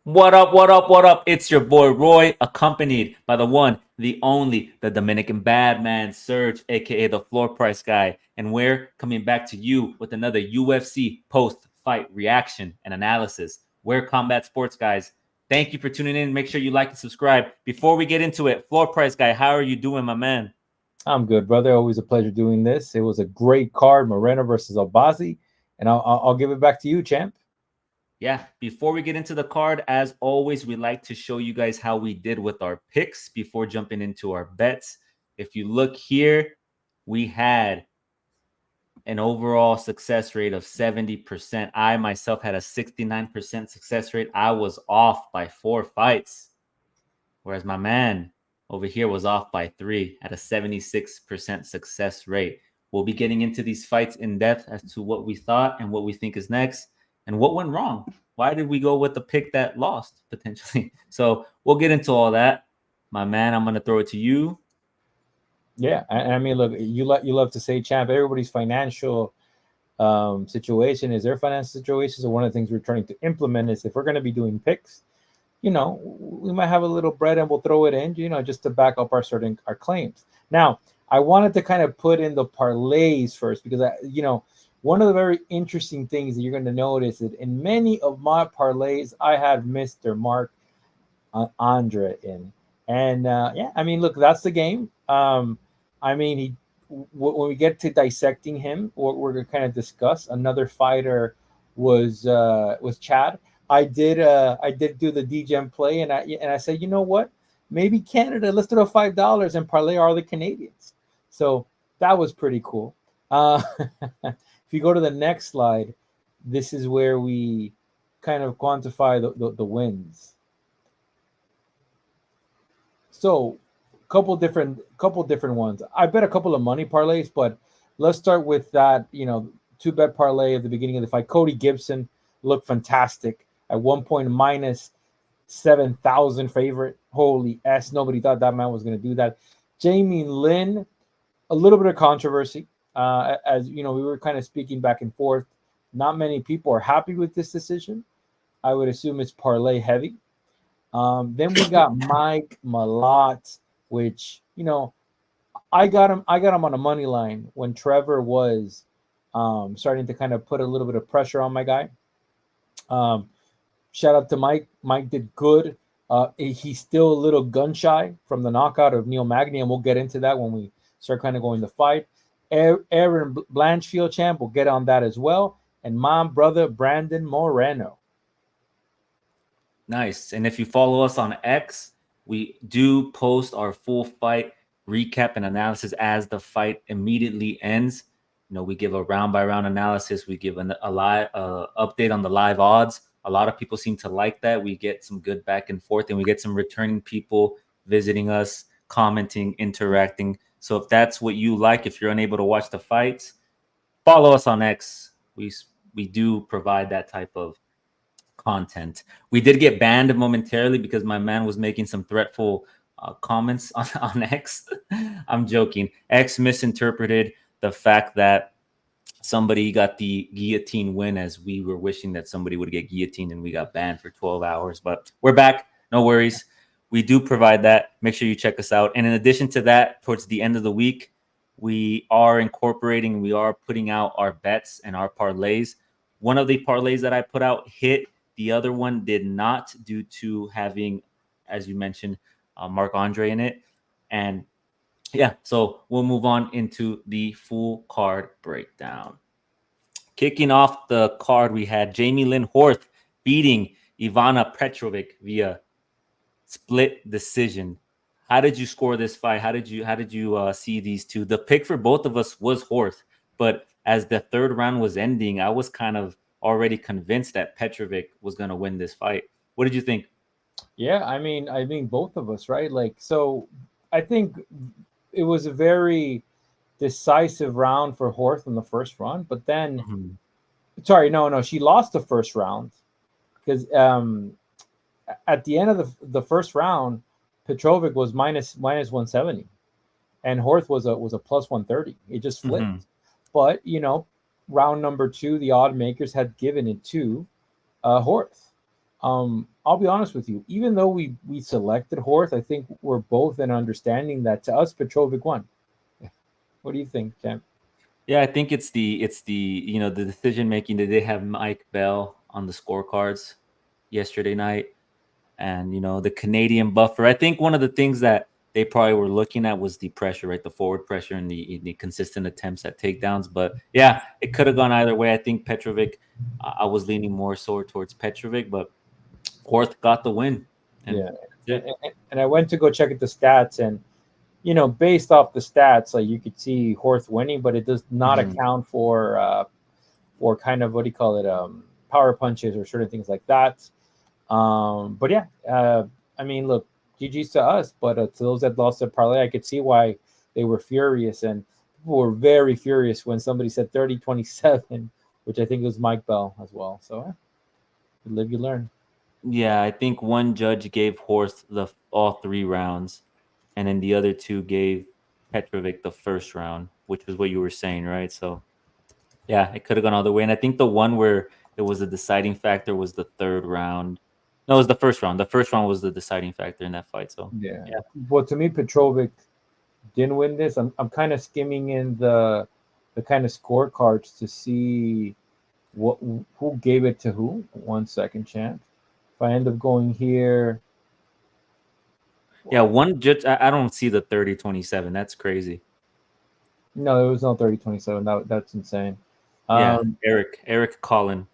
What up, what up, what up? It's your boy Roy, accompanied by the one, the only, the Dominican Badman Serge, aka the Floor Price Guy. And we're coming back to you with another UFC post fight reaction and analysis. We're Combat Sports Guys. Thank you for tuning in. Make sure you like and subscribe. Before we get into it, Floor Price Guy, how are you doing, my man? I'm good, brother. Always a pleasure doing this. It was a great card, Moreno versus Albazi, and I'll give it back to you, champ. Yeah, before we get into the card, as always, we like to show you guys how we did with our picks before jumping into our bets. If you look here, we had an overall success rate of 70%. I myself had a 69% success rate. I was off by 4 fights, whereas my man over here was off by 3 at a 76% success rate. We'll be getting into these fights in depth as to what we thought and what we think is next and what went wrong. Why did we go with the pick that lost potentially? So we'll get into all that. My man, I'm going to throw it to you. Yeah, I mean, look, you love to say, champ. Everybody's financial situation is their financial situation. So one of the things we're trying to implement is if we're going to be doing picks, we might have a little bread and we'll throw it in, just to back up our claims. Now, I wanted to kind of put in the parlays first because one of the very interesting things that you're going to notice is in many of my parlays, I had Mr. Mark Andre in. And yeah, I mean, look, that's the game. I mean, when we get to dissecting him, what we're going to kind of discuss, another fighter was Chad. I did do the DGM play, and I said, you know what? Maybe Canada. Let's throw $5 and parlay all the Canadians. So that was pretty cool. If you go to the next slide, this is where we kind of quantify the wins. So couple different ones. I bet a couple of money parlays, but let's start with that, 2-bet parlay at the beginning of the fight. Cody Gibson looked fantastic at 1 point minus 7,000 favorite. Holy S, nobody thought that man was going to do that. Jamie Lynn, a little bit of controversy. As we were kind of speaking back and forth. Not many people are happy with this decision. I would assume it's parlay heavy. Then we got Mike Malott, which I got him on a money line when Trevor was starting to kind of put a little bit of pressure on my guy. Shout out to Mike. Mike did good. He's still a little gun shy from the knockout of Neil Magny, and we'll get into that when we start kind of going to fight. Aaron Blanchfield, champ, we'll get on that as well. And my brother Brandon Moreno. Nice. And if you follow us on X, we do post our full fight recap and analysis as the fight immediately ends. We give a round by round analysis. We give a live update on the live odds. A lot of people seem to like that. We get some good back and forth, and we get some returning people visiting us, commenting, interacting. So if that's what you like, if you're unable to watch the fights, follow us on X. We do provide that type of content. We did get banned momentarily because my man was making some threatful comments on X. I'm joking. X misinterpreted the fact that somebody got the guillotine win as we were wishing that somebody would get guillotined, and we got banned for 12 hours. But we're back. No worries. We do provide that. Make sure you check us out. And in addition to that, towards the end of the week, we are putting out our bets and our parlays. One of the parlays that I put out hit. The other one did not, due to having, as you mentioned, Mark Andre in it. And yeah, so we'll move on into the full card breakdown. Kicking off the card, we had Jamie Lynn Horth beating Ivana Petrovic via split decision. How did you score this fight? How did you see these two? The pick for both of us was Horth, but as the third round was ending, I was kind of already convinced that Petrovic was going to win this fight. What did you think? Yeah, I mean both of us, right? Like, so I think it was a very decisive round for Horth in the first round, but then sorry, no, she lost the first round because at the end of the first round, Petrovic was minus 170, and Horth was a plus 130. It just flipped. But round number 2, the odd makers had given it to Horth. I'll be honest with you. Even though we selected Horth, I think we're both in understanding that to us Petrovic won. What do you think, champ? Yeah, I think it's the the decision making that they have Mike Bell on the scorecards yesterday night, and the Canadian buffer. I think one of the things that they probably were looking at was the pressure, right? The forward pressure and the consistent attempts at takedowns. But yeah, it could have gone either way. I think Petrovic. I was leaning more so towards Petrovic, but Horth got the win, Yeah, and that's it. and I went to go check at the stats, and based off the stats, like you could see Horth winning, but it does not Mhm. account for kind of what do you call it, power punches or certain things like that. But yeah, I mean, look, GG's to us, but to those that lost their parlay, I could see why they were furious, and people were very furious when somebody said 30-27, which I think was Mike Bell as well. So you live, you learn. Yeah, I think one judge gave Horth the all 3 rounds, and then the other two gave Petrovic the first round, which was what you were saying, right? So yeah, it could have gone all the way. And I think the one where it was a deciding factor was the third round. No, it was the first round. The first round was the deciding factor in that fight. So Yeah. yeah, Well, to me, Petrovic didn't win this. I'm kind of skimming in the kind of scorecards to see what who gave it to who. 1 second, champ. If I end up going here, yeah. One judge, I don't see the 30-27. That's crazy. no, there was no 30-27. That's insane. Yeah, Um, Eric yeah, Colon.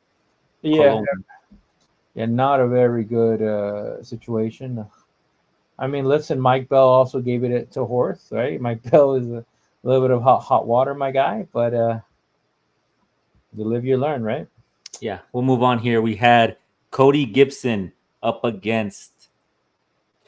yeah, not a very good situation. I mean, listen, Mike Bell also gave it to Horse, right? Mike Bell is a little bit of hot water, my guy, but you live, you learn, right? Yeah, we'll move on here. We had Cody Gibson up against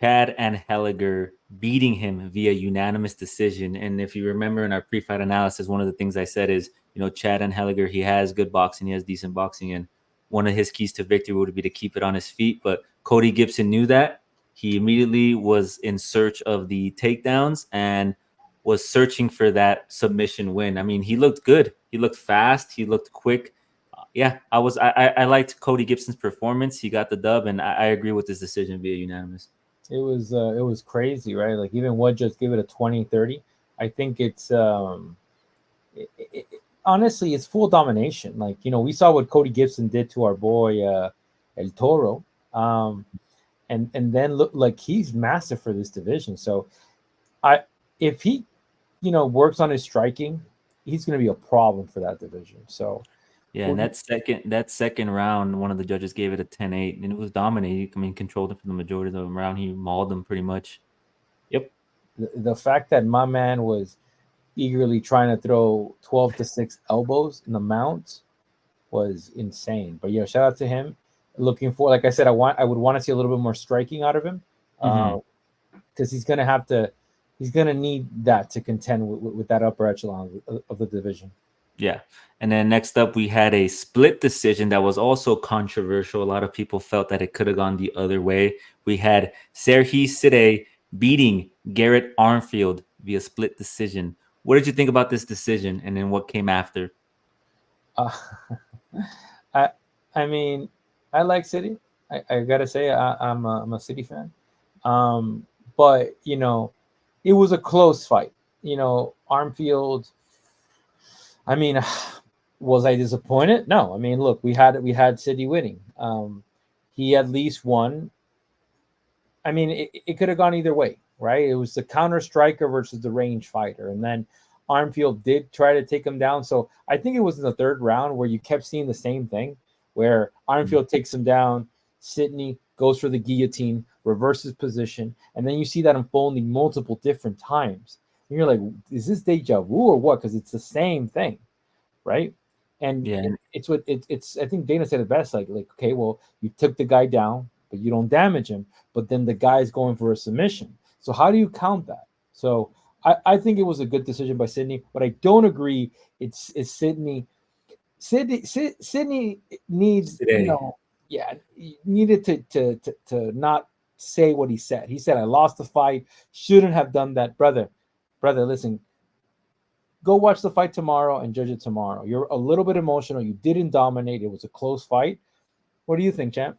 Chad and Helliger, beating him via unanimous decision. And if you remember in our pre-fight analysis, one of the things I said is, Chad and Helliger, he has good boxing, he has decent boxing, and one of his keys to victory would be to keep it on his feet. But Cody Gibson knew that. He immediately was in search of the takedowns and was searching for that submission win. I mean, he looked good. He looked fast. He looked quick. Yeah, I liked Cody Gibson's performance. He got the dub, and I agree with this decision via unanimous. It was crazy, right? Like even what just give it a 20-30. I think it's honestly it's full domination. Like we saw what Cody Gibson did to our boy El Toro, um, and then look like he's massive for this division. So I if he works on his striking, he's going to be a problem for that division. So Yeah, who and do that second round, one of the judges gave it a 10-8, and it was dominating. I mean, controlled it for the majority of the round. He mauled them pretty much. Yep. the fact that my man was eagerly trying to throw 12-6 elbows in the mount was insane. But shout out to him. Looking for, like I said, I would want to see a little bit more striking out of him, Hmm. because he's gonna have to, he's gonna need that to contend with that upper echelon of the division. Yeah. And then next up, we had a split decision that was also controversial. A lot of people felt that it could have gone the other way. We had Serhi Side beating Garrett Armfield via split decision. What did you think about this decision, and then what came after? Uh, I I mean, I like City. I gotta say I'm a City fan. Um, but it was a close fight. Armfield. I mean, was I disappointed? No. I mean, look, we had City winning. He at least won. I mean, it could have gone either way, right? It was the counter striker versus the range fighter, and then Armfield did try to take him down. So I think it was in the third round where you kept seeing the same thing, where Armfield takes him down, Sidney goes for the guillotine, reverses position, and then you see that unfolding multiple different times. And you're like, is this deja vu or what? Because it's the same thing, right? And Yeah. it's what it's. I think Dana said it best. Like, okay, well, you took the guy down, but you don't damage him. But then the guy's going for a submission. So how do you count that? So I think it was a good decision by Sydney. But I don't agree. It's Sydney. Sydney needs, Today. yeah, he needed to not say what he said. He said, "I lost the fight. Shouldn't have done that, brother. Brother, listen, go watch the fight tomorrow and judge it tomorrow. You're a little bit emotional. You didn't dominate. It was a close fight. What do you think, champ?"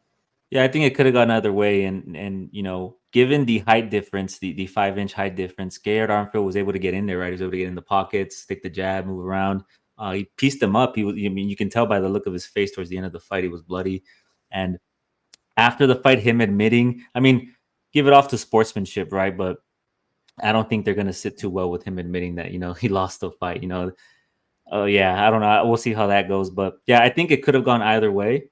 Yeah, I think it could have gone either way, and you know, given the height difference, the 5 inch height difference, Garrett Armfield was able to get in there, right? He was able to get in the pockets, stick the jab, move around. He pieced him up. He was, I mean, you can tell by the look of his face towards the end of the fight, he was bloody. And after the fight, him admitting, I mean, give it off to sportsmanship, right? But I don't think they're gonna sit too well with him admitting that, you know, he lost the fight. You know, oh yeah, I don't know. We'll see how that goes. But yeah, I think it could have gone either way.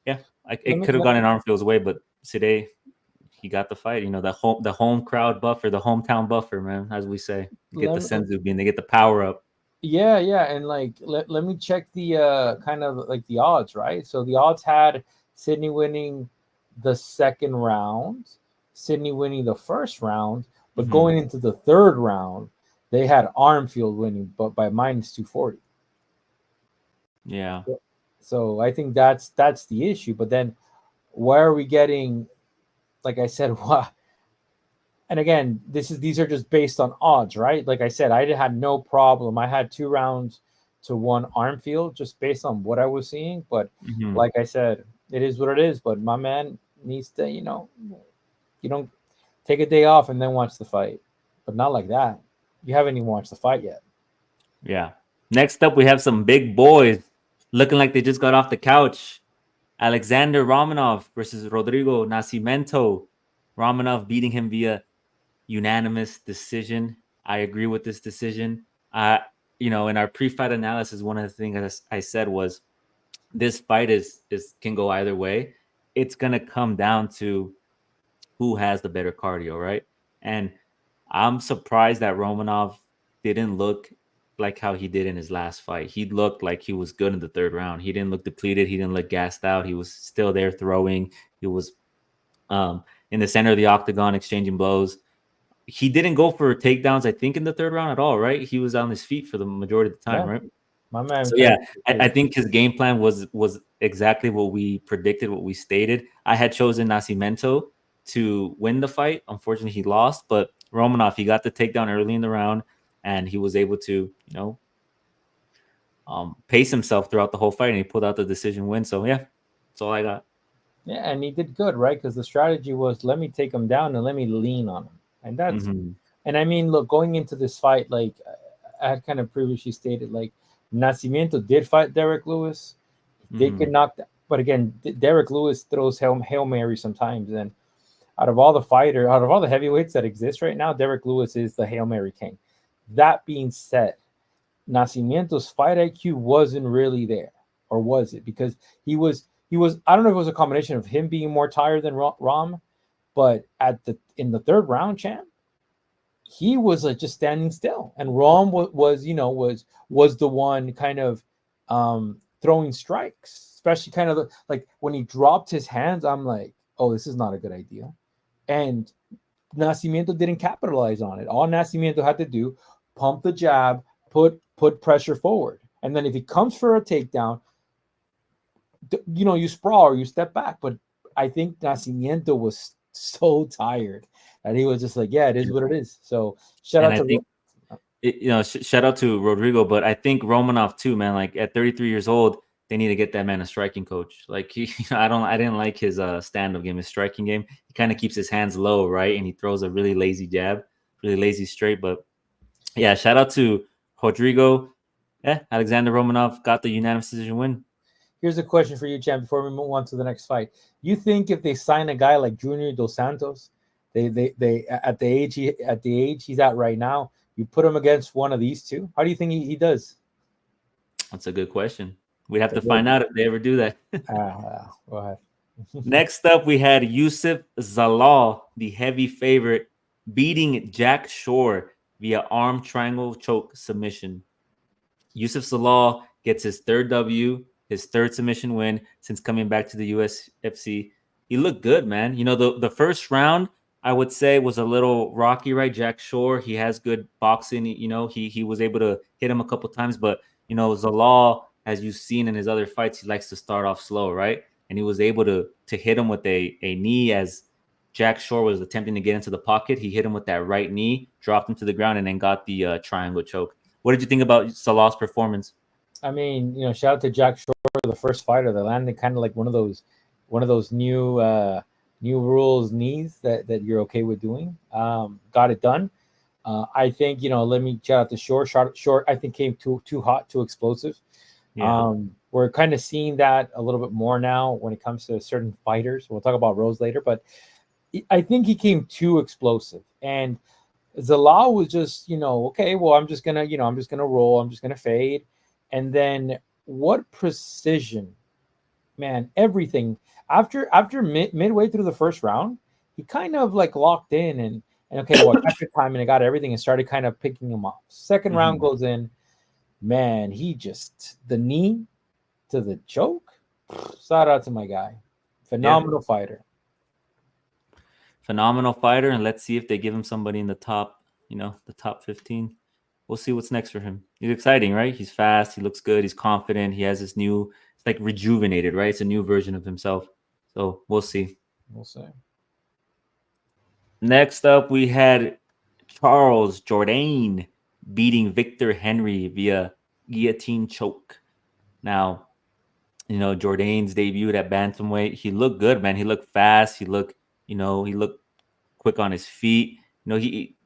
Yeah, Let it me could have let, gone in Armfield's way, but today he got the fight. You know, the home crowd buffer, the hometown buffer, man, as we say. Get the let me senzu bean, they get the power up. Yeah, yeah, and like let me check the kind of like the odds, right? So the odds had Sydney winning the second round, Sydney winning the first round, but Hmm. going into the third round, they had Armfield winning, but by -240. Yeah. So I think that's the issue. But then why are we getting, like I said, what? And again, these are just based on odds, right? Like I said, I had no problem. I had 2 rounds to 1 Armfield just based on what I was seeing. But Hmm. like I said, it is what it is. But my man needs to, you don't take a day off and then watch the fight, but not like that. You haven't even watched the fight yet. Yeah. Next up, we have some big boys looking like they just got off the couch. Alexander Romanov versus Rodrigo Nascimento. Romanov beating him via unanimous decision. I agree with this decision. You know, in our pre-fight analysis, one of the things I said was this fight is can go either way. It's gonna come down to who has the better cardio, right? And I'm surprised that Romanov didn't look like how he did in his last fight. He looked like he was good in the third round. He didn't look depleted. He didn't look gassed out. He was still there throwing. He was in the center of the octagon exchanging blows. He didn't go for takedowns, I think, in the third round at all, right? He was on his feet for the majority of the time, Yeah, right? my man So tried yeah, to I take. think his game plan was exactly what we predicted, what we stated. I had chosen Nascimento to win the fight. Unfortunately, he lost, but Romanov, he got the takedown early in the round, and he was able to, you know, pace himself throughout the whole fight, and he pulled out the decision win. So yeah, that's all I got. Yeah, and he did good, right? Because the strategy was let me take him down and let me lean on him, and that's. Hmm. And I mean, look, going into this fight, like I had kind of previously stated, like Nacimiento did fight Derek Lewis. They could Hmm. knock that. But again, Derek Lewis throws Hail Mary sometimes. And out of all the heavyweights that exist right now, Derek Lewis is the Hail Mary king. That being said, Nacimiento's fight IQ wasn't really there. Or was it? Because he was I don't know if it was a combination of him being more tired than Rom, but in the third round, champ, he was like just standing still, and Rom was the one kind of throwing strikes, especially kind of like when he dropped his hands. I'm like, oh, this is not a good idea, and Nacimiento didn't capitalize on it. All Nacimiento had to do, pump the jab, put pressure forward, and then if he comes for a takedown, you sprawl or you step back. But I think Nacimiento was so tired that he was just like, yeah, it is what it is. So shout And out I to think you know, shout out to Rodrigo, but I think Romanov too, man. Like at 33 years old, they need to get that man a striking coach. Like I didn't like his stand-up game, his striking game. He kind of keeps his hands low, right, and he throws a really lazy jab, really lazy straight. But yeah, shout out to Rodrigo. Yeah, Alexander Romanov got the unanimous decision win. Here's a question for you, champ. Before we move on to the next fight, you think if they sign a guy like Junior Dos Santos, they at the age he's at right now, you put him against one of these two, how do you think he does? That's a good question. We'd have to find out if they ever do that. Go ahead. Next up, we had Yusuf Zalal, the heavy favorite, beating Jack Shore via arm triangle choke submission. Yusuf Zalal gets his third W, his third submission win since coming back to the UFC. He looked good, man. You know, the first round, I would say, was a little rocky, right? Jack Shore, he has good boxing. You know, he was able to hit him a couple times, but you know, Zalal, as you've seen in his other fights, he likes to start off slow, right? And he was able to hit him with a knee as Jack Shore was attempting to get into the pocket. He hit him with that right knee, dropped him to the ground, and then got the triangle choke. What did you think about Salah's performance? I mean, shout out to Jack Shore, the first fighter that landed kind of like one of those one of those new rules knees that you're okay with doing. Got it done. I think let me shout out to Short. Short, I think came too hot, too explosive. Yeah. We're kind of seeing that a little bit more now when it comes to certain fighters. We'll talk about Rose later, but I think he came too explosive. And Zalal was just, okay, well, I'm just gonna roll, I'm just gonna fade, and then what precision, man, everything after midway through the first round, he kind of like locked in and okay, well, after time and I got everything and started kind of picking him off. Second round Mhm. goes in, man, he just the knee to the choke. Shout out to my guy, Yeah. phenomenal fighter. Phenomenal fighter, and let's see if they give him somebody in the top, the top 15. We'll see what's next for him. He's exciting, right? He's fast. He looks good. He's confident. He has this new, it's like rejuvenated, right? It's a new version of himself. So we'll see. We'll see. Next up, we had Charles Jourdain beating Victor Henry via guillotine choke. Now, Jourdain's debuted at bantamweight. He looked good, man. He looked fast. He looked quick on his feet. He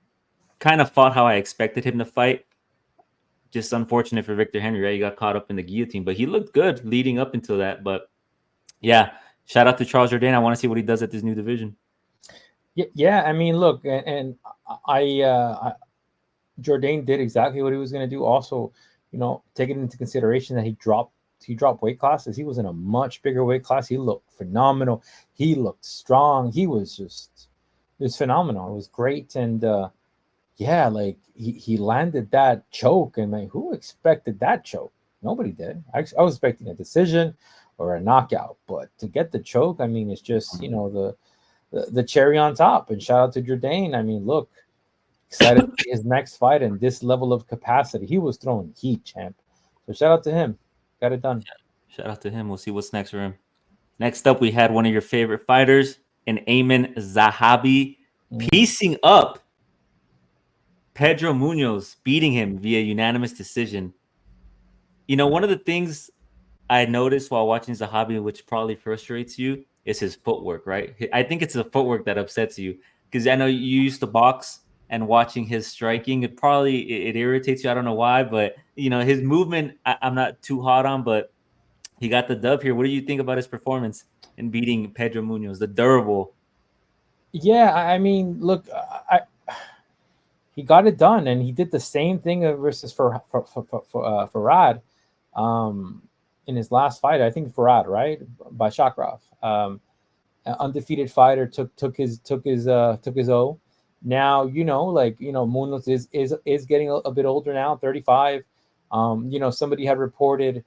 kind of fought how I expected him to fight. Just unfortunate for Victor Henry, right? He got caught up in the guillotine, but he looked good leading up until that. But yeah, shout out to Charles Jourdain. I want to see what he does at this new division. Yeah. I mean, look, and Jourdain did exactly what he was going to do. Also, taking into consideration that he dropped weight classes. He was in a much bigger weight class. He looked phenomenal. He looked strong. It was phenomenal. It was great. And yeah, like he landed that choke, and like who expected that choke? Nobody did. I was expecting a decision or a knockout, but to get the choke, I mean, it's just the cherry on top. And shout out to Jourdain. I mean, look, excited to see his next fight and this level of capacity. He was throwing heat, champ. So shout out to him. Got it done. Shout out to him. We'll see what's next for him. Next up, we had one of your favorite fighters, an Ayman Zahabi, Mm. piecing up Pedro Munoz, beating him via unanimous decision. One of the things I noticed while watching Zahabi, which probably frustrates you, is his footwork, right? I think it's the footwork that upsets you because I know you used to box and watching his striking, it irritates you. I don't know why, but his movement, I'm not too hot on, but he got the dub here. What do you think about his performance in beating Pedro Munoz, the durable? Yeah, I mean, look, he got it done, and he did the same thing versus Farad, um, in his last fight. I think Farad, right, by Shakrov. Undefeated fighter took his O. Now Munoz is getting a bit older now, 35. Somebody had reported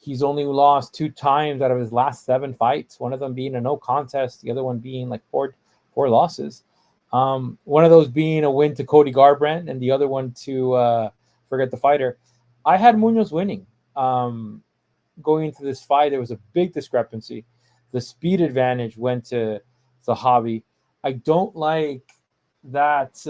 he's only lost 2 times out of his last 7 fights. One of them being a no contest, the other one being like four losses. One of those being a win to Cody Garbrandt, and the other one to forget the fighter. I had Munoz winning. Going into this fight, there was a big discrepancy. The speed advantage went to Zahabi. I don't like that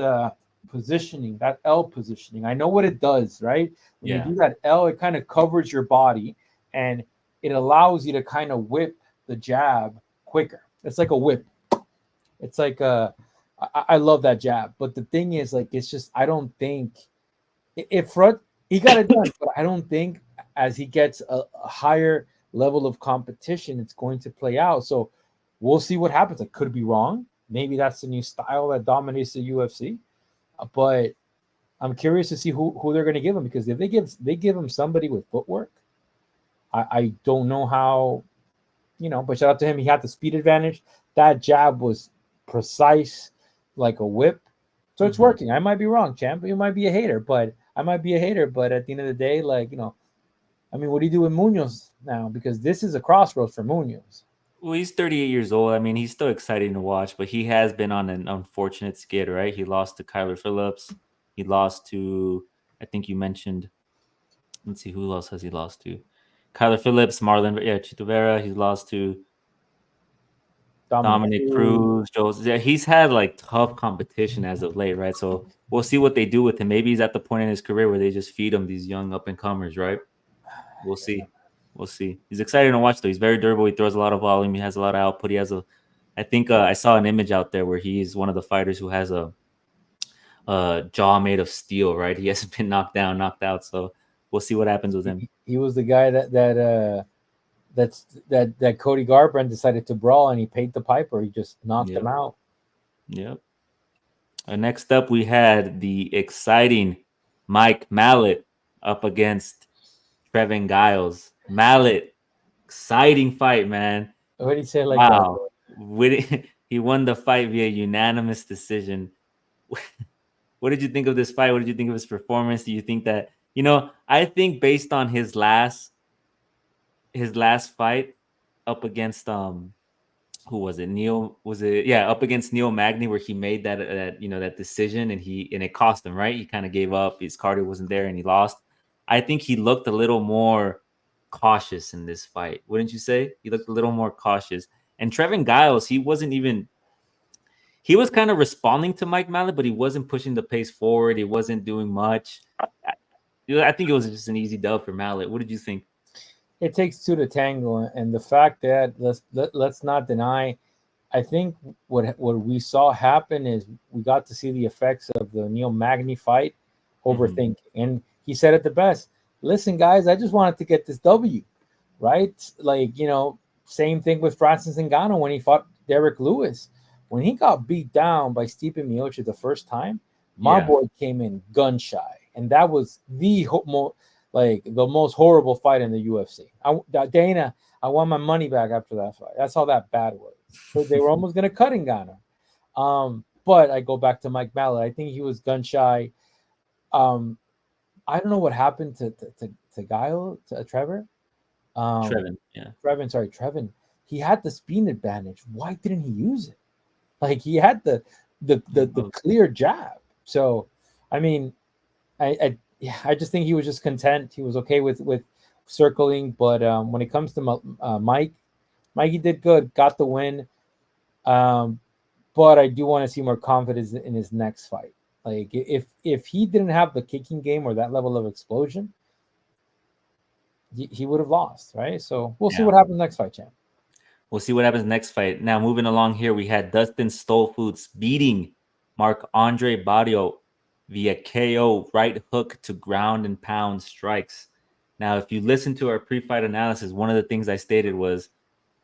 positioning, that L positioning. I know what it does, right? When you Yeah. do that L, it kind of covers your body and it allows you to kind of whip the jab quicker. It's like a whip. It's like I love that jab. But the thing is, like, it's just I don't think if front he got it done, but I don't think as he gets a higher level of competition, it's going to play out. So we'll see what happens. I could be wrong. Maybe that's the new style that dominates the UFC. But I'm curious to see who they're going to give him, because if they give him somebody with footwork, I don't know how. But shout out to him. He had the speed advantage. That jab was precise, like a whip. So it's Mhm. working. I might be wrong, champ. You might be a hater, but I might be a hater. But at the end of the day, I mean, what do you do with Munoz now? Because this is a crossroads for Munoz. Well, he's 38 years old. I mean, he's still exciting to watch, but he has been on an unfortunate skid, right? He lost to Kyler Phillips. He lost to, I think you mentioned, let's see, who else has he lost to? Kyler Phillips, Marlon, yeah, Chito Vera. He's lost to Dominic Dominic Cruz. Cruz, Joseph. Yeah, he's had like tough competition as of late, right? So we'll see what they do with him. Maybe he's at the point in his career where they just feed him these young up and comers, right? We'll see. We'll see. He's exciting to watch though. He's very durable. He throws a lot of volume. He has a lot of output. He has a. I think I saw an image out there where he's one of the fighters who has a jaw made of steel. Right. He hasn't been knocked down, knocked out. So we'll see what happens with him. He was the guy that Cody Garbrandt decided to brawl, and he paid the piper. He just knocked him out. Yep. Next up, we had the exciting Mike Mallet up against Trevin Giles. Mallet, exciting fight, man. What did he say like wow. that? He won the fight via unanimous decision. What did you think of this fight? What did you think of his performance? Do you think that, I think based on his last fight up against who was it? Up against Neil Magny, where he made that decision and it cost him, right? He kind of gave up. His cardio wasn't there and he lost. I think he looked a little more cautious in this fight. Wouldn't you say? He looked a little more cautious. And Trevin Giles, he was kind of responding to Mike Mallet, but he wasn't pushing the pace forward. He wasn't doing much. I think it was just an easy dub for Mallet. What did you think? It takes two to tango, and the fact that let's not deny, I think what we saw happen is we got to see the effects of the Neil Magny fight, overthinking. And he said it the best. Listen, guys, I just wanted to get this W, right? Like, same thing with Francis Ngannou when he fought Derek Lewis. When he got beat down by Stipe Miocic the first time, my boy came in gun shy, and that was the most horrible fight in the UFC. Dana, I want my money back after that fight. That's how that bad was. So they were almost going to cut Ngannou. But I go back to Mike Mallet. I think he was gun shy. I don't know what happened to Guile, to Trevor. Trevin. He had the speed advantage. Why didn't he use it? Like, he had the clear jab. So, I mean, I just think he was just content. He was okay with circling. But when it comes to Mikey did good, got the win. But I do want to see more confidence in his next fight. Like, if he didn't have the kicking game or that level of explosion, he would have lost, right? So we'll see what happens next fight, champ. We'll see what happens next fight. Now, moving along here, we had Dustin Stolfoots beating Marc-Andre Barrio via KO right hook to ground and pound strikes. Now, if you listen to our pre-fight analysis, one of the things I stated was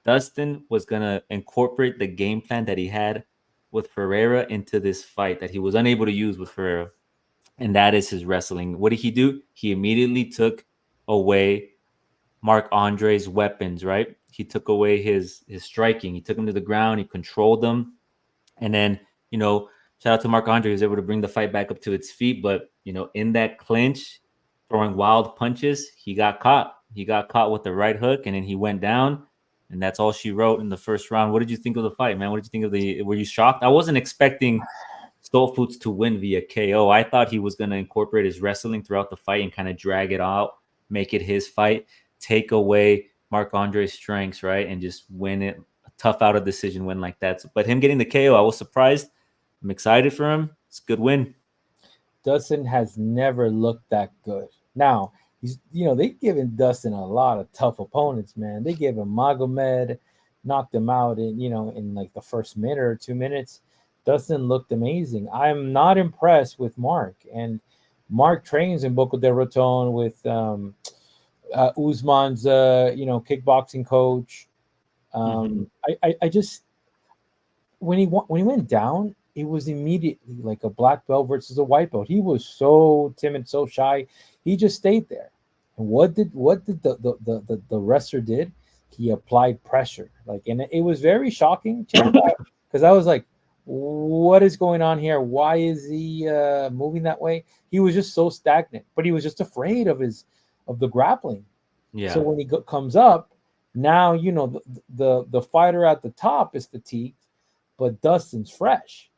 Dustin was going to incorporate the game plan that he had with Ferreira into this fight that he was unable to use with Ferreira, and that is his wrestling. What did he do? He immediately took away Marc-Andre's weapons, right? He took away his striking. He took him to the ground. He controlled them. And then, shout out to Marc-Andre. He was able to bring the fight back up to its feet. But, in that clinch, throwing wild punches, he got caught. He got caught with the right hook, and then he went down. And that's all she wrote in the first round. What did you think of the fight, man? What did you think were you shocked? I wasn't expecting Stolfoots to win via KO. I thought he was going to incorporate his wrestling throughout the fight and kind of drag it out, make it his fight, take away Marc-Andre's strengths, right? And just win it, a tough out of decision win like that. But him getting the KO, I was surprised. I'm excited for him. It's a good win. Dustin has never looked that good. Now, they've given Dustin a lot of tough opponents, man. They gave him Magomed, knocked him out in like the first minute or 2 minutes. Dustin looked amazing. I'm not impressed with Mark. And Mark trains in Boca del Raton with Usman's kickboxing coach. I just when he went down, it was immediately like a black belt versus a white belt. He was so timid, so shy. He just stayed there. And what did the wrestler did? He applied pressure. And it was very shocking because I was like, what is going on here? Why is he moving that way? He was just so stagnant, but he was just afraid of the grappling. Yeah. So when he comes up, now the fighter at the top is fatigued, but Dustin's fresh.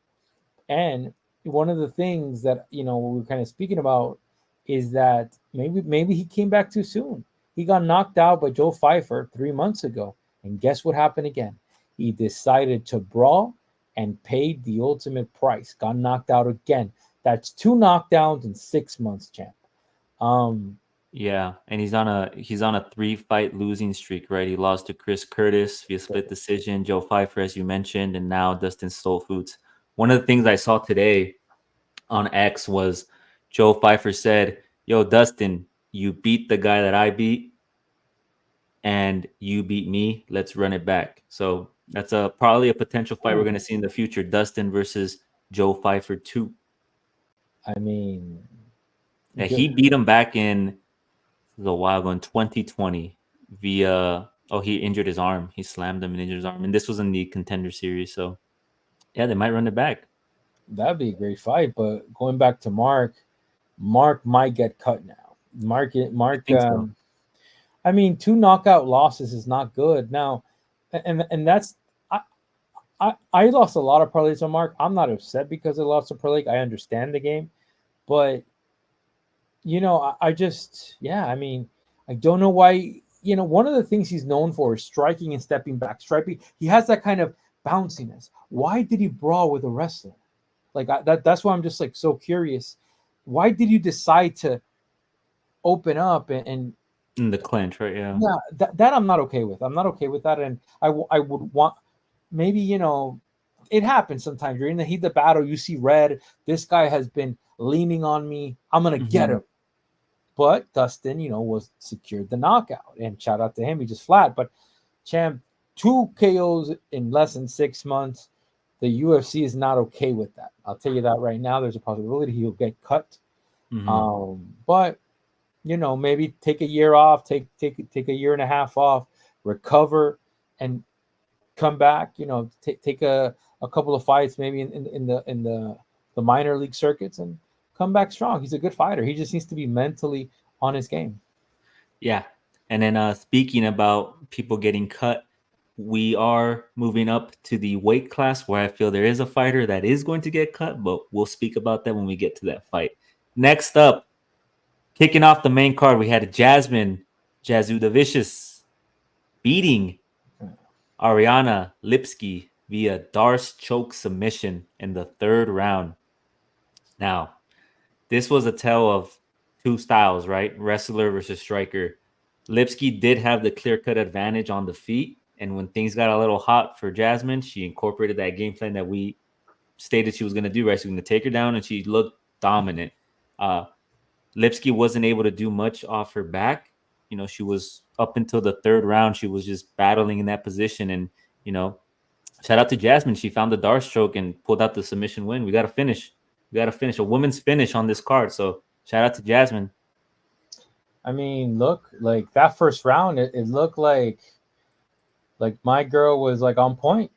And one of the things that we're kind of speaking about is that maybe he came back too soon. He got knocked out by Joe Pfeiffer 3 months ago, and guess what happened again? He decided to brawl and paid the ultimate price. Got knocked out again. That's 2 knockdowns in 6 months, champ. Yeah, and he's on a 3-fight losing streak, right? He lost to Chris Curtis via split decision, Joe Pfeiffer, as you mentioned, and now Dustin Stolfoots. One of the things I saw today on X was Joe Pfeiffer said, "Yo, Dustin, you beat the guy that I beat, and you beat me. Let's run it back." So that's probably a potential fight we're going to see in the future: Dustin versus Joe Pfeiffer 2. I mean, Yeah, he beat him back in a while ago in 2020 via he injured his arm. He slammed him and injured his arm, and this was in the Contender Series. So yeah, they might run it back. that'd be a great fight. But going back to Mark might get cut now. I think so. I mean, 2 knockout losses is not good now, and that's I lost a lot of parlays on Mark. I'm not upset because I lost a parlay. I understand the game, but I just I mean, I don't know why. One of the things he's known for is striking and stepping back. Striking, he has that kind of bounciness. Why did he brawl with a wrestler? Like that's why I'm just like so curious. Why did you decide to open up and In the clinch, right? Yeah. yeah, that I'm not okay with. I'm not okay with that, and I would want maybe it happens sometimes. You're in the heat of the battle, you see red. This guy has been leaning on me. I'm gonna get him. But Dustin, was secured the knockout, and shout out to him. He just flat. But champ, 2 KOs in less than 6 months. The UFC is not okay with that. I'll tell you that right now. There's a possibility he'll get cut. But maybe take a year off, take a year and a half off, recover, and come back. Take a couple of fights, maybe in the minor league circuits, and come back strong. He's a good fighter. He just needs to be mentally on his game. Yeah. And then speaking about people getting cut, we are moving up to the weight class where I feel there is a fighter that is going to get cut, but we'll speak about that when we get to that fight. Next up, kicking off the main card, we had Jasmine Jazu the Vicious beating Ariana Lipski via Darce choke submission in the 3rd round. Now, this was a tale of 2 styles, right? Wrestler versus striker. Lipski did have the clear-cut advantage on the feet, and when things got a little hot for Jasmine, she incorporated that game plan that we stated she was going to do, right? She was going to take her down, and she looked dominant. Lipski wasn't able to do much off her back. She was up until the 3rd round. She was just battling in that position, and shout out to Jasmine. She found the Darce choke and pulled out the submission win. We got to finish. We got to finish a woman's finish on this card. So shout out to Jasmine. I mean, look, like that first round, it looked like my girl was like on point.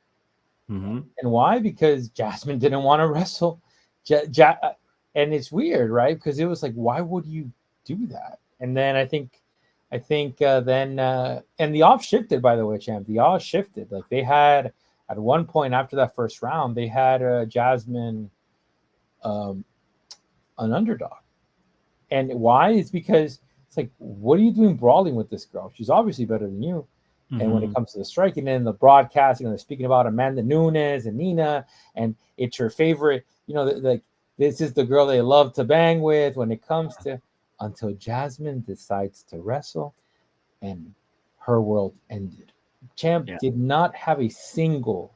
And why? Because Jasmine didn't want to wrestle. And it's weird, right? Because it was like, why would you do that? And then I think then and the odds shifted, by the way, champ. The odds shifted. Like they had at one point after that first round, they had Jasmine an underdog. And why? It's because it's like, what are you doing brawling with this girl? She's obviously better than you. And when it comes to the striking and the broadcasting, they're speaking about Amanda Nunes and Nina, and it's her favorite. Like this is the girl they love to bang with. When it comes to until Jasmine decides to wrestle, and her world ended. Champ did not have a single.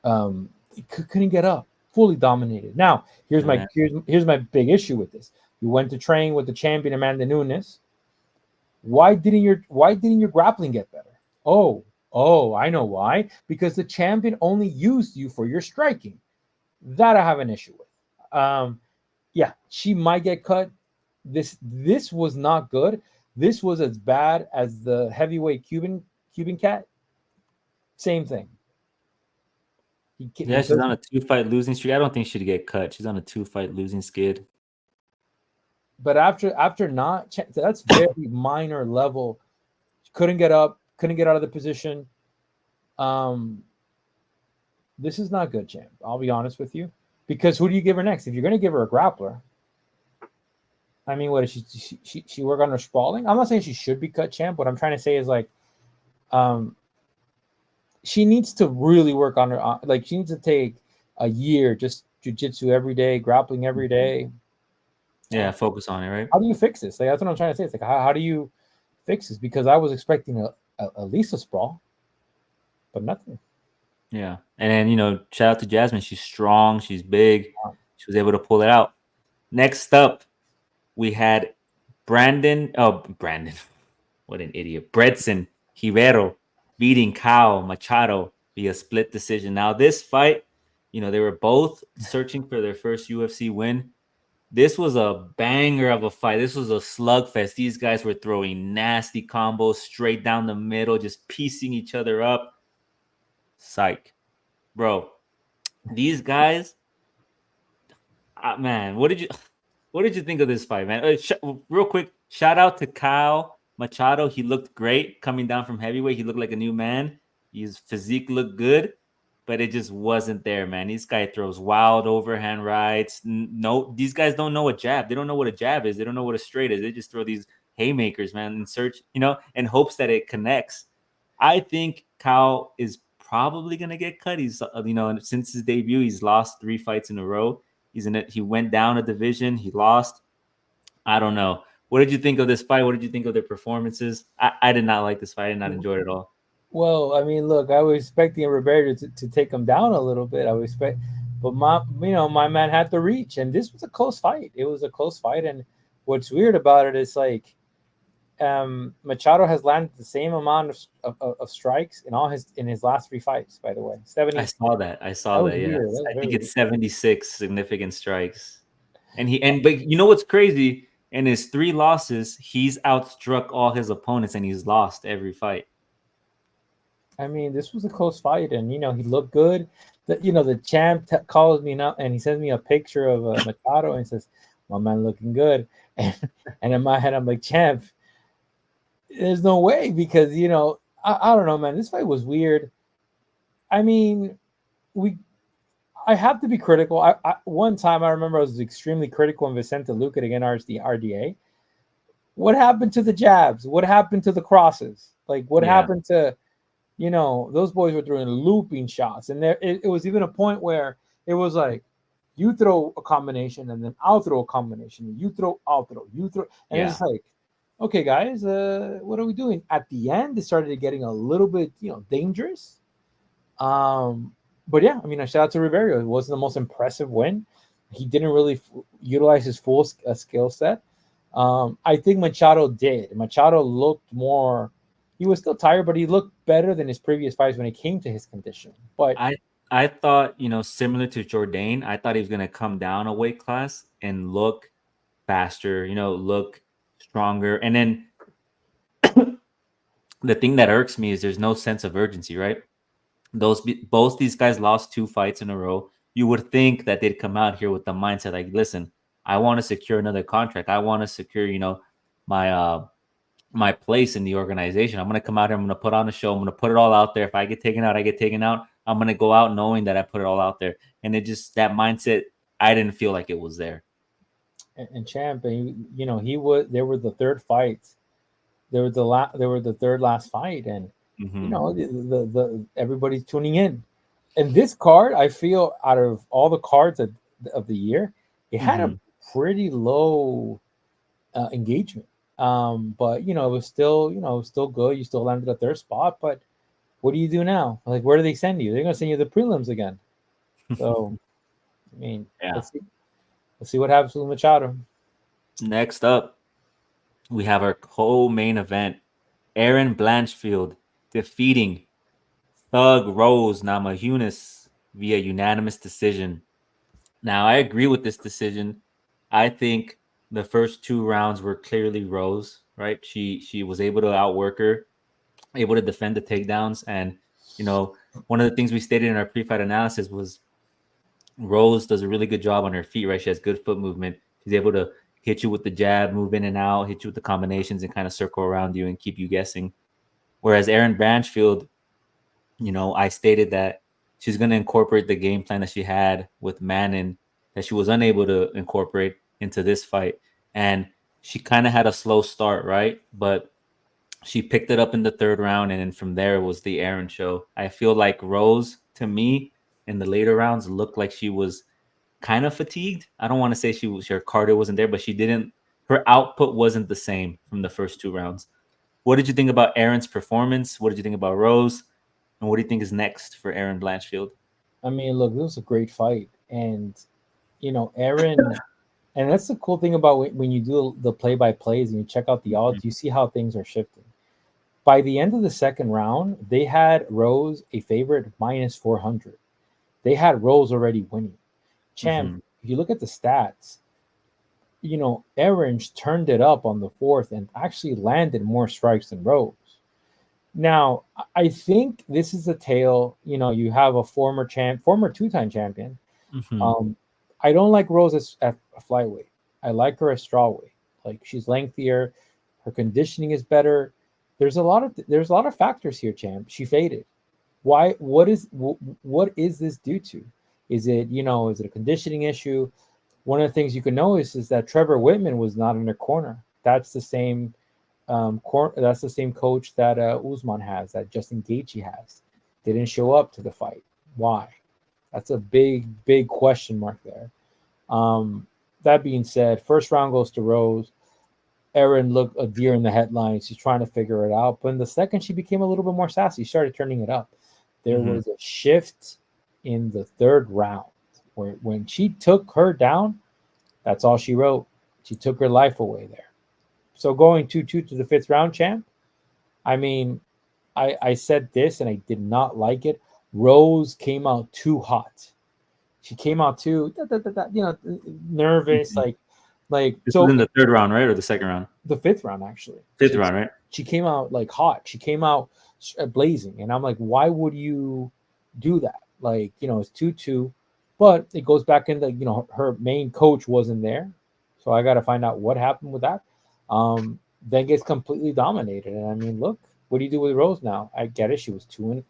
Couldn't get up. Fully dominated. Now here's my big issue with this. You went to train with the champion Amanda Nunes. Why didn't your grappling get better? Oh, I know why. Because the champion only used you for your striking. That I have an issue with. Yeah, she might get cut. This was not good. This was as bad as the heavyweight Cuban cat. Same thing. Yeah, she's on a 2-fight losing streak. I don't think she'd get cut. She's on a 2-fight losing skid. But after not, that's very minor level. Couldn't get up, couldn't get out of the position. This is not good, champ. I'll be honest with you. Because who do you give her next? If you're going to give her a grappler, I mean, what is she work on her sprawling? I'm not saying she should be cut, champ. What I'm trying to say is like, she needs to really work on her. Like she needs to take a year, just jiu-jitsu every day, grappling every day. Yeah, focus on it, right? How do you fix this? Like, that's what I'm trying to say. It's like, how do you fix this? Because I was expecting at least a sprawl, but nothing. Yeah. And then, shout out to Jasmine. She's strong. She's big. She was able to pull it out. Next up, we had Brandon. Oh, Brandon. What an idiot. Bredson Hivero beating Kyle Machado via split decision. Now, this fight, they were both searching for their first UFC win. This was a banger of a fight. This was a slugfest. These guys were throwing nasty combos straight down the middle, just piecing each other up. Psych. Bro, these guys, man, what did you think of this fight, man? Real quick, shout out to Kyle Machado. He looked great coming down from heavyweight. He looked like a new man. His physique looked good, but it just wasn't there, man. This guy throws wild overhand rights. No, these guys don't know a jab. They don't know what a jab is. They don't know what a straight is. They just throw these haymakers, man, in search, in hopes that it connects. I think Kyle is probably gonna get cut. He's, since his debut, he's lost 3 fights in a row. He's in it. He went down a division. He lost. I don't know. What did you think of this fight? What did you think of their performances? I did not like this fight. I did not enjoy it at all. Well, I mean, look, I was expecting Roberto to take him down a little bit. I was but my man had to reach, and this was a close fight. It was a close fight, and what's weird about it is like, Machado has landed the same amount of strikes in his last 3 fights. By the way, 70. I saw that. Yeah, I think it's 76 significant strikes, but you know what's crazy? In his 3 losses, he's outstruck all his opponents, and he's lost every fight. I mean, this was a close fight, and he looked good. The champ calls me now, and he sends me a picture of Machado and says, "My man looking good," and in my head, I'm like, "Champ, there's no way," because I don't know, man. This fight was weird. I mean, I have to be critical. One time I remember I was extremely critical on Vicente Luque against the RDA. What happened to the jabs? What happened to the crosses? Like, what happened to, those boys were throwing looping shots, and it was even a point where it was like, you throw a combination, and then I'll throw a combination. You throw, I'll throw. You throw, and it's like, okay, guys, what are we doing? At the end, it started getting a little bit, dangerous. But yeah, I mean, a shout out to Rivero. It wasn't the most impressive win. He didn't really utilize his full skill set. I think Machado did. Machado looked more. He was still tired, but he looked better than his previous fights when it came to his condition. But I thought, similar to Jourdain, I thought he was going to come down a weight class and look faster, look stronger. And then the thing that irks me is there's no sense of urgency, right? Both these guys lost 2 fights in a row. You would think that they'd come out here with the mindset like, listen, I want to secure another contract. I want to secure, my my place in the organization. I'm going to come out here. I'm going to put on a show. I'm going to put it all out there. If I get taken out, I get taken out. I'm going to go out knowing that I put it all out there. And it just, that mindset, I didn't feel like it was there. And Champ, he was. There were the third fights. There was the third last fight, and the everybody's tuning in. And this card, I feel, out of all the cards of the year, it had a pretty low engagement. But it was still good. You still landed a 3rd spot, but what do you do now? Like, where do they send you? They're gonna send you the prelims again. So, I mean, let's see what happens with Machado. Next up, we have our co-main event: Aaron Blanchfield defeating Thug Rose Namajunas via unanimous decision. Now, I agree with this decision. I think the first 2 rounds were clearly Rose, right? She was able to outwork her, able to defend the takedowns. And, one of the things we stated in our pre-fight analysis was Rose does a really good job on her feet, right? She has good foot movement. She's able to hit you with the jab, move in and out, hit you with the combinations, and kind of circle around you and keep you guessing. Whereas Aaron Blanchfield, I stated that she's going to incorporate the game plan that she had with Mannon that she was unable to incorporate into this fight. And she kind of had a slow start, right? But she picked it up in the 3rd round, and then from there it was the Aaron show. I feel like Rose, to me, in the later rounds, looked like she was kind of fatigued. I don't want to say her cardio wasn't there, but her output wasn't the same from the first 2 rounds. What did you think about Erin's performance? What did you think about Rose? And what do you think is next for Erin Blanchfield? I mean, look, this was a great fight, and Erin, and that's the cool thing about when you do the play-by-plays and you check out the odds, you see how things are shifting. By the end of the second round, they had Rose a favorite -400. They had Rose already winning. Champ, if you look at the stats, Erin turned it up on the fourth and actually landed more strikes than Rose. Now, I think this is a tale. You have a former two-time champion. I don't like Rose at a flyweight. I like her as strawweight. Like, she's lengthier, her conditioning is better. There's a lot of factors here, champ. She faded. Why? What is this due to? Is it a conditioning issue? One of the things you can notice is that Trevor Whitman was not in her corner. That's the same that's the same coach that Usman has, that Justin Gaethje has. They didn't show up to the fight. Why? That's a big question mark there. That being said, first round goes to Rose. Erin looked a deer in the headlines. She's trying to figure it out. But in the second, she became a little bit more sassy. She started turning it up. There was a shift in the third round where when she took her down, that's all she wrote. She took her life away there. So going 2-2 to the fifth round, champ, I mean, I said this and I did not like it. Rose came out too hot. She came out too, nervous, like. This was in the third round, right, or the second round? The fifth round, actually. Fifth round, right? She came out like hot. She came out blazing, and I'm like, why would you do that? Like, it's 2-2, but it goes back into her main coach wasn't there, so I got to find out what happened with that. Then gets completely dominated, and I mean, look, what do you do with Rose now? I get it. She was 2-2.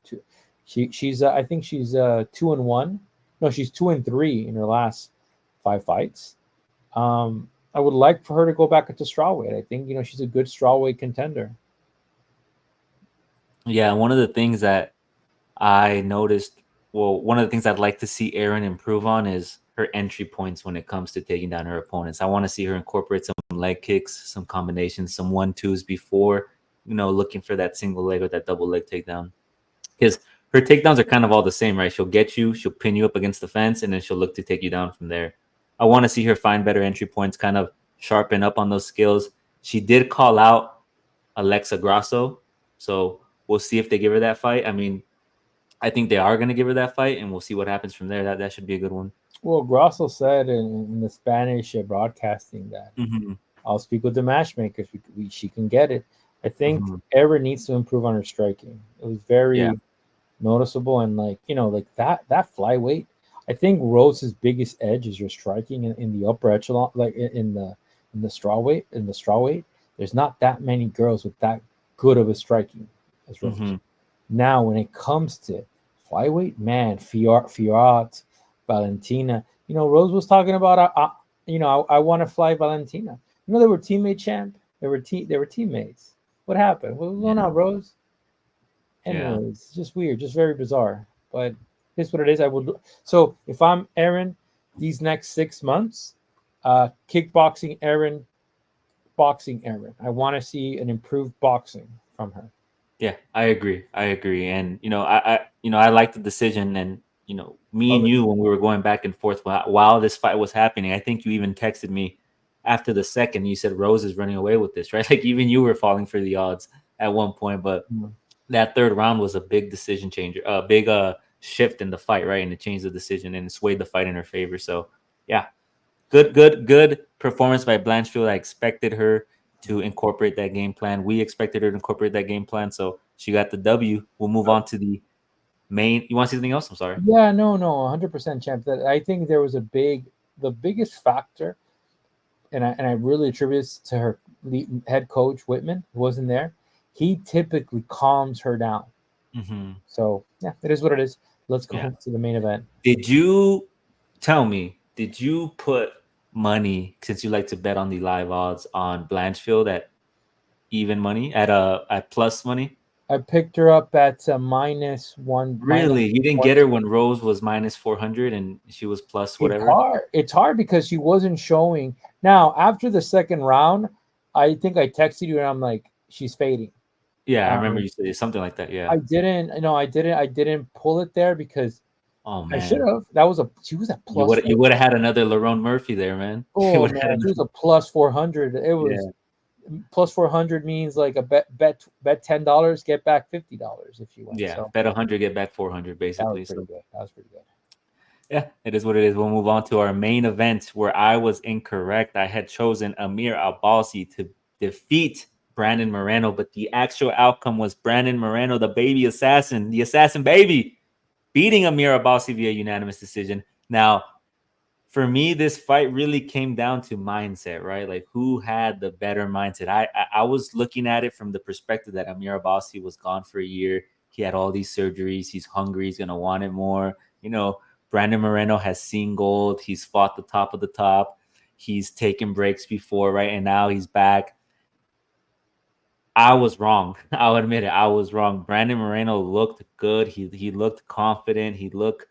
She's I think she's 2-1. No, she's 2-3 in her last 5 fights. I would like for her to go back into strawweight. I think she's a good strawweight contender. Yeah, one of the things that I noticed, one of the things I'd like to see Erin improve on is her entry points when it comes to taking down her opponents. I want to see her incorporate some leg kicks, some combinations, some 1-2s before, looking for that single leg or that double leg takedown. Because her takedowns are kind of all the same, right? She'll get you, she'll pin you up against the fence, and then she'll look to take you down from there. I want to see her find better entry points, kind of sharpen up on those skills. She did call out Alexa Grasso, so we'll see if they give her that fight. I mean, I think they are going to give her that fight, and we'll see what happens from there. That should be a good one. Well, Grasso said in the Spanish broadcasting that I'll speak with the matchmakers. She can get it. I think Erin needs to improve on her striking. It was very noticeable, and like that flyweight. I think Rose's biggest edge is your striking in the upper echelon, like in the strawweight. In the strawweight, there's not that many girls with that good of a striking as Rose. Now, when it comes to flyweight, man, Fiat, Valentina. Rose was talking about I want to fly Valentina. They were teammate champ. They were teammates. What happened? What was going on, Rose? Anyways, it's just weird, just very bizarre. But here's what it is. So if I'm Erin, these next 6 months, kickboxing Erin, boxing Erin. I want to see an improved boxing from her. Yeah, I agree. And I like the decision. And me and you, when we were going back and forth while this fight was happening, I think you even texted me after the second. You said Rose is running away with this, right? Like, even you were falling for the odds at one point. But that third round was a big decision changer, a big shift in the fight, right? And it changed the decision and swayed the fight in her favor. So yeah, good performance by Blanchfield. I expected her to incorporate that game plan. We expected her to incorporate that game plan. So she got the W. We'll move on to the main. You want to see something else? I'm sorry. Yeah, no, 100% champ. That I think there was the biggest factor, and I really attribute this to her head coach Whitman, who wasn't there. He typically calms her down. So yeah, it is what it is. Let's go to the main event. Did you put money, since you like to bet on the live odds, on Blanchfield at even money, at plus money? I picked her up at minus one. Really? You didn't One. get her when Rose was minus 400 and she was plus It's whatever? hard. It's hard because she wasn't showing. Now after the second round, I think I texted you and I'm like, she's fading. Yeah, I remember you said something like that. Yeah. I didn't. No, I didn't. I didn't pull it there because Oh I should man, have. That was a. She was at plus. you would have had another Lerone Murphy there, man. You Oh would have had man, she was another. a plus 400. It was Yeah, plus 400 means like a bet $10, get back $50 if you win. yeah. So Bet 100, get back 400, that was basically. pretty So good. That was pretty good. yeah, it is what it is. We'll move on to our main event where I was incorrect. I had chosen Amir Albazi to defeat Brandon Moreno, but the actual outcome was Brandon Moreno, the baby assassin, the assassin baby, beating Amir Albazi via unanimous decision. Now, for me, this fight really came down to mindset, right? Like who had the better mindset. I was looking at it from the perspective that Amir Abbasi was gone for a year. He had all these surgeries. He's hungry. He's gonna want it more. You know, Brandon Moreno has seen gold. He's fought the top of the top. He's taken breaks before, right? And now he's back. I was wrong. I'll admit it. I was wrong. Brandon Moreno looked good. He looked confident. He looked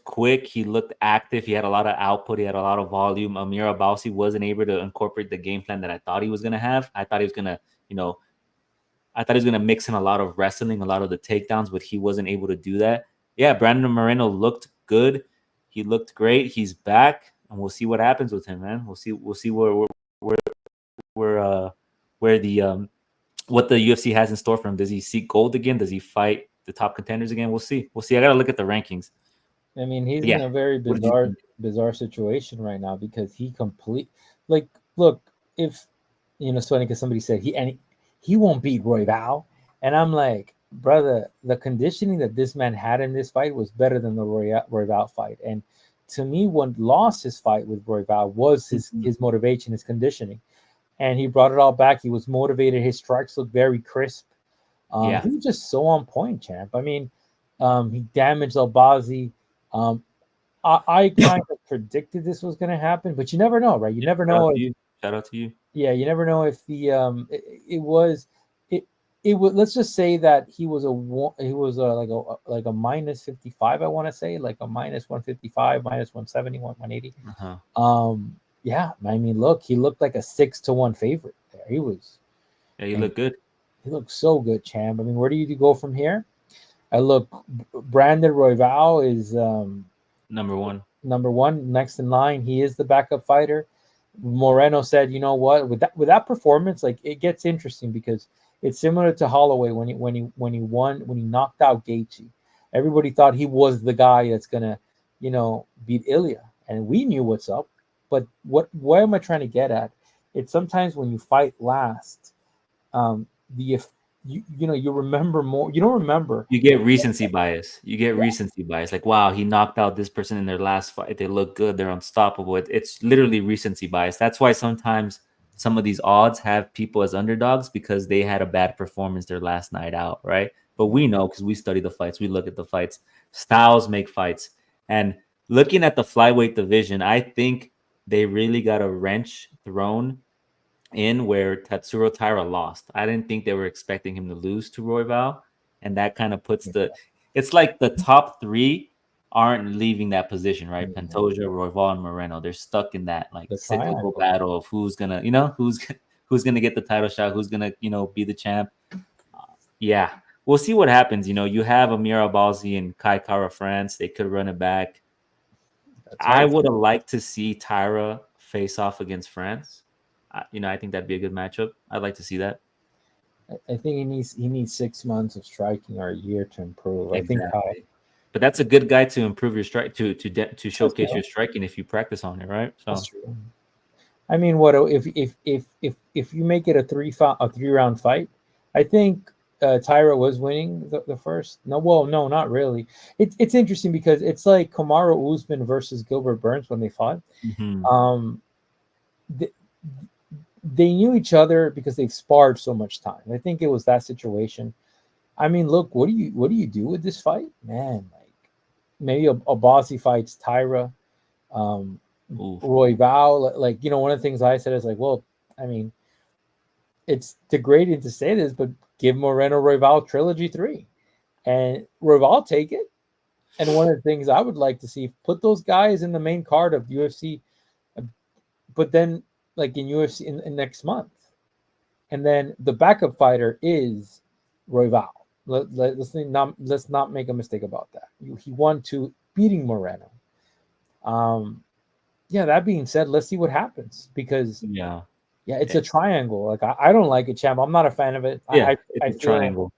quick. He looked active. He had a lot of output. He had a lot of volume. Amir Abbasi wasn't able to incorporate the game plan that I thought he was going to have. I thought he was going to, I thought he was going to mix in a lot of wrestling, a lot of the takedowns, but he wasn't able to do that. Yeah, Brandon Moreno looked good. He looked great. He's back, and we'll see what happens with him, man. We'll see. We'll see where the what the UFC has in store for him. Does he seek gold again? Does he fight the top contenders again? We'll see. We'll see. I gotta look at the rankings. I mean, he's But in yeah, a very what did you think? bizarre situation right now because like, look, if it's funny because somebody said he won't beat Roy Val, and I'm like, brother, the conditioning that this man had in this fight was better than the Roy Val fight, and to me, what lost his fight with Roy Val was his motivation, his conditioning, and he brought it all back. He was motivated. His strikes looked very crisp. He was just so on point, champ. I mean, he damaged Albazi. I kind of predicted this was going to happen, but you never know, right? You never know. Shout out to you. Yeah, you never know if it was it it was. Let's just say that he was like a minus 55. I want to say like a minus 155, minus 170, 180. Yeah, I mean, look, he looked like a 6-1 favorite there. He was. Yeah, he looked good. He looked so good, champ. I mean, where do you go from here? I look, Brandon Royval is number one. Number one, next in line. He is the backup fighter. Moreno said, "You know what? With that performance, like it gets interesting because it's similar to Holloway when he knocked out Gaethje. Everybody thought he was the guy that's gonna, beat Ilya, and we knew what's up. But where am I trying to get at? It's sometimes when you fight last, you remember more. You don't remember. You get recency bias. Recency bias. Like, wow, he knocked out this person in their last fight. They look good. They're unstoppable. It's literally recency bias. That's why sometimes some of these odds have people as underdogs because they had a bad performance their last night out, right? But we know because we study the fights. We look at the fights. Styles make fights. And looking at the flyweight division, I think they really got a wrench thrown in where Tatsuro Taira lost. I didn't think they were expecting him to lose to Royval, and that kind of puts it's like the top three aren't leaving that position, right? Mm-hmm. Pantoja, Royval, and Moreno. They're stuck in that like cyclical triangle battle of who's gonna get the title shot, who's gonna be the champ. Yeah, we'll see what happens. You have Amir Albazi and Kai Kara France. They could run it back. I would have liked to see Tyra face off against France. I think that'd be a good matchup. I'd like to see that. I think he needs 6 months of striking or a year to improve. Exactly. I think but that's a good guy to improve your strike to showcase your striking if you practice on it, right? So that's true. I mean, what if you make it a 3-round fight? I think Tyra was winning the first. No, not really. It's interesting because it's like Kamaru Usman versus Gilbert Burns when they fought. Mm-hmm. They knew each other because they've sparred so much time. I think it was that situation. I mean, look, what do you do with this fight, man? Like maybe a Bossy fights Tyra, Roy Val. Like one of the things I said is like, well, I mean, it's degrading to say this, but give Moreno Royval Trilogy 3. And Royval take it. And one of the things I would like to see, put those guys in the main card of UFC, but then like in UFC in next month. And then the backup fighter is Royval. Let's not make a mistake about that. He won to beating Moreno. Yeah, that being said, let's see what happens because Yeah. it's a triangle. Like I don't like it, champ. I'm not a fan of it. Yeah, it's a triangle.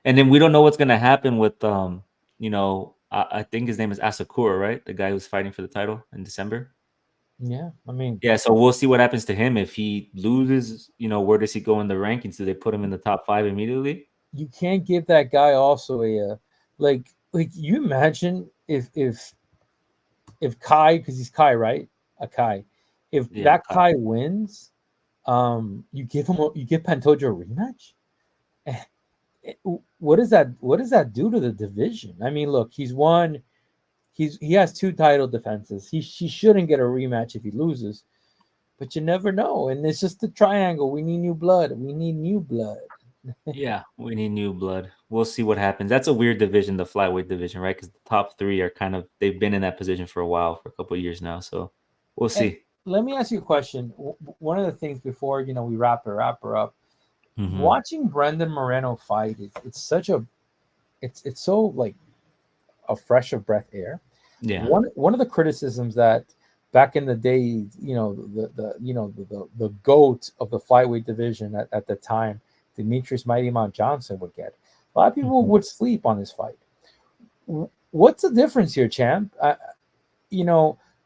And then we don't know what's gonna happen with I think his name is Asakura, right? The guy who's fighting for the title in December. Yeah, I mean, yeah. So we'll see what happens to him if he loses. Where does he go in the rankings? Do they put him in the top 5 immediately? you can't give that guy also a like you imagine if Kai, because he's Kai, right? A Kai. If that Kai wins, you give Pantoja a rematch. What does that do to the division? I mean, look, he's won. He has 2 title defenses. He shouldn't get a rematch if he loses, but you never know. And it's just a triangle. We need new blood. We need new blood. Yeah, we need new blood. We'll see what happens. That's a weird division, the flyweight division, right? Because the top 3 are they've been in that position for a while, for a couple of years now. So we'll see. And let me ask you a question. One of the things before we wrap her up, watching Brendan Moreno fight, it's such a it's so like a fresh of breath air. Yeah. One of the criticisms that back in the day, the goat of the flyweight division at the time, Demetrius Mighty Mount Johnson would get. A lot of people would sleep on his fight. What's the difference here, champ? I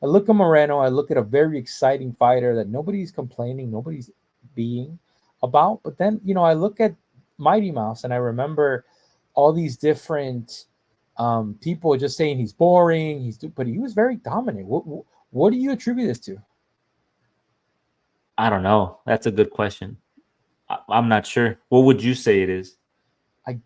look at Moreno. I look at a very exciting fighter that nobody's complaining, nobody's being about. But then, I look at Mighty Mouse and I remember all these different people just saying he's boring. But he was very dominant. What do you attribute this to? I don't know. That's a good question. I'm not sure. What would you say it is? I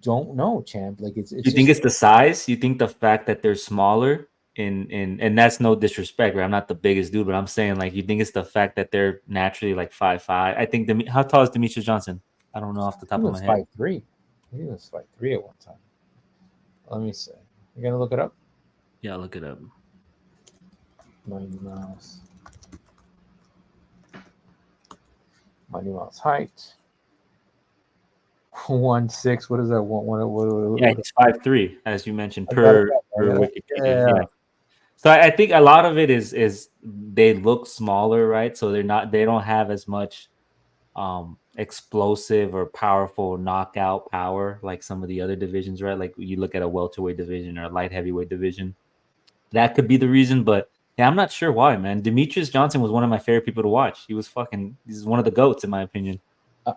don't know, champ. Like it's you think it's the size? You think the fact that they're smaller and that's no disrespect, right? I'm not the biggest dude, but I'm saying like you think it's the fact that they're naturally like 5'5". I think how tall is Demetrius Johnson? I don't know off the top of my head. 5'3". He was 5'3" at one time. Let me see. You're gonna look it up? Yeah, look it up. Mighty Mouse height. 1'6". What is that? What, yeah, it's 5'3", as you mentioned, per Wikipedia. Yeah. So I think a lot of it is they look smaller, right? So they don't have as much explosive or powerful knockout power like some of the other divisions, right? Like you look at a welterweight division or a light heavyweight division. That could be the reason, but yeah, I'm not sure why, man. Demetrius Johnson was one of my favorite people to watch. He's one of the GOATs in my opinion.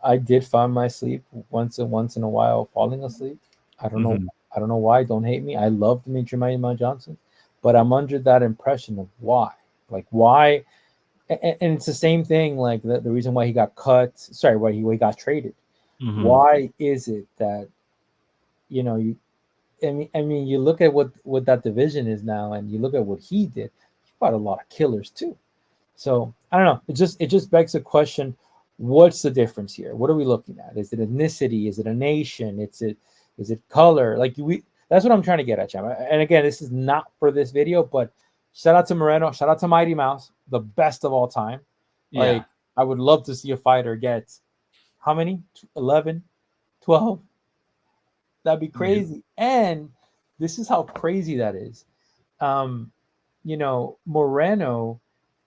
I did find my sleep once in a while falling asleep. I don't know. I don't know why. Don't hate me. I love Demetrius Mighty Mouse Johnson, but I'm under that impression of why. Like why? And it's the same thing. Like the reason why he got cut. Sorry, why he got traded. Why is it that I mean, you look at what that division is now, and you look at what he did. He fought a lot of killers too. So I don't know. It just begs the question: what's the difference here? What are we looking at? Is it ethnicity? Is it a nation? Is it color? Like that's what I'm trying to get at, Cham. And again, this is not for this video, but shout out to Moreno, shout out to Mighty Mouse, the best of all time. Yeah. Like I would love to see a fighter get how many? 11, 12. That'd be crazy. Yeah. And this is how crazy that is. Moreno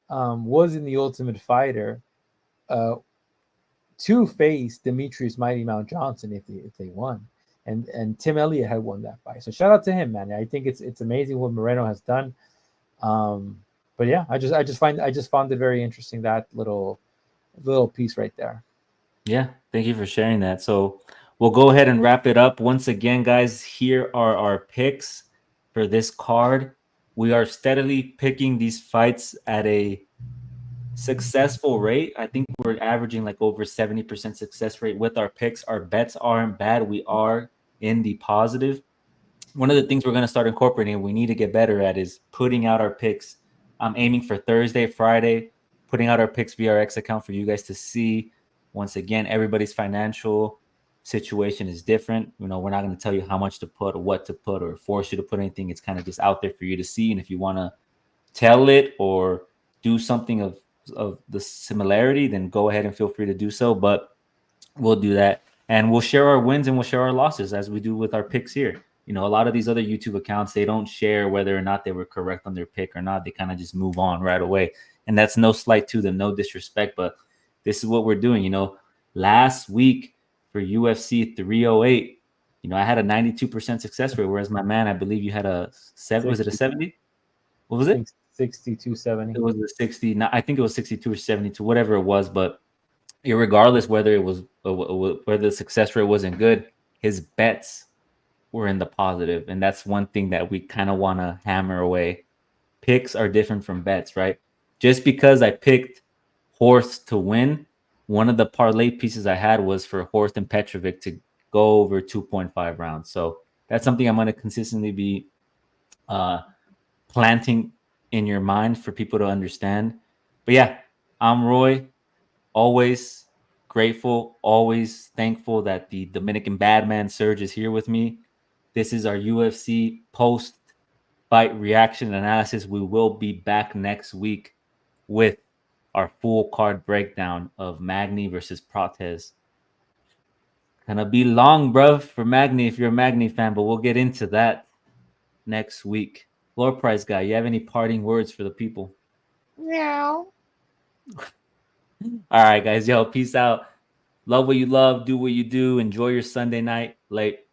was in the Ultimate Fighter to face Demetrius Mighty Mount Johnson if they won. And Tim Elliott had won that fight. So shout out to him, man. I think it's amazing what Moreno has done. But yeah, I just found it very interesting, that little piece right there. Yeah, thank you for sharing that. So we'll go ahead and wrap it up. Once again, guys, here are our picks for this card. We are steadily picking these fights at a successful rate. I think we're averaging like over 70% success rate with our picks. Our bets aren't bad. We are in the positive. One of the things we're going to start incorporating, we need to get better at, is putting out our picks. I'm aiming for Thursday, Friday. putting out our picks via our X account for you guys to see. Once again, everybody's financial situation is different. You know, we're not going to tell you how much to put or what to put or force you to put anything. It's kind of just out there for you to see. And if you want to tell it or do something of the similarity, then go ahead and feel free to do so. But we'll do that. And we'll share our wins and we'll share our losses as we do with our picks here. You know, a lot of these other YouTube accounts, they don't share whether or not they were correct on their pick or not. They kind of just move on right away. And that's no slight to them, no disrespect, but this is what we're doing. You know, last week for UFC 308, you know, I had a 92% success rate, whereas my man, I believe you had a 7, was it a 70? What was it? 62, 70. It was a 60. I think it was 62 or 72, whatever it was, but regardless whether it was whether the success rate wasn't good, his bets were in the positive, and that's one thing that we kind of want to hammer away. Picks are different from bets, right? Just because I picked Horst to win, one of the parlay pieces I had was for Horst and Petrovic to go over 2.5 rounds. So that's something I'm going to consistently be planting in your mind for people to understand. But yeah, I'm Roy. Always grateful, always thankful that the Dominican Badman Serge is here with me. This is our UFC post fight reaction analysis. We will be back next week with our full card breakdown of Magny versus Prates. Gonna be long, bro, for Magny if you're a Magny fan, but we'll get into that next week. Floor price guy, you have any parting words for the people? Meow. All right, guys. Yo, peace out. Love what you love. Do what you do. Enjoy your Sunday night. Late.